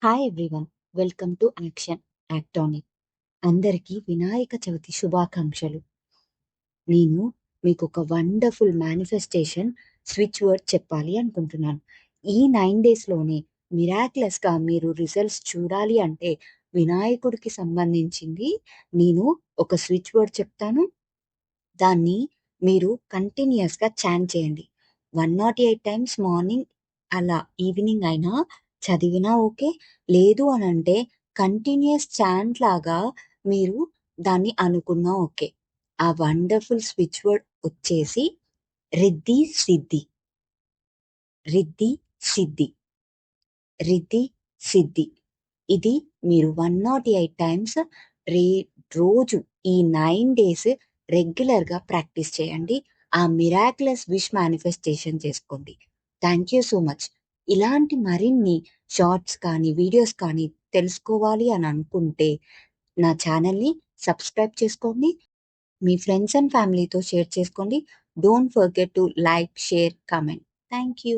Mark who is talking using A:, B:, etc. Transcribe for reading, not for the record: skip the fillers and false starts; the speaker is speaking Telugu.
A: Hi everyone. Welcome to action actonic. అందరికీ వినాయక చవితి శుభాకాంక్షలు. నేను మీకు ఒక వండర్ఫుల్ మేనిఫెస్టేషన్ స్విచ్ వర్డ్ చెప్పాలి అనుకుంటున్నాను. ఈ 9 డేస్‌లోనే మిరాక్యులస్‌గా మీరు రిజల్ట్స్ చూడాలి అంటే వినాయకుడికి సంబంధించింది నేను ఒక స్విచ్ వర్డ్ చెప్తాను. దాన్ని మీరు కంటిన్యూయస్‌గా చాంట్ చేయండి. 108 టైమ్స్ మార్నింగ్ అలా ఈవినింగ్ అయినా చదివినా ఓకే. లేదు అనంటే కంటిన్యూయస్ చాంట్ లాగా మీరు దాన్ని అనుకున్నా ఓకే. ఆ వండర్‌ఫుల్ స్విచ్ వర్డ్ వచ్చేసి రిద్ధి సిద్ధి. రిద్ధి సిద్ధి. రిద్ధి సిద్ధి. ఇది మీరు 108 టైమ్స్ రే రోజు ఈ 9 డేస్ రెగ్యులర్‌గా ప్రాక్టీస్ చేయండి. ఆ మిరాక్యులస్ విష్ మేనిఫెస్టేషన్ చేసుకోండి. Thank you so much. ఇలాంటి మరిన్ని షార్ట్స్ కానీ, వీడియోస్ కానీ తెలుసుకోవాలి అని అనుకుంటే నా ఛానెల్‌ని సబ్స్క్రైబ్ చేసుకోండి. మీ ఫ్రెండ్స్ అండ్ ఫ్యామిలీతో షేర్ చేసుకోండి. Don't forget to like, share, comment. Thank you.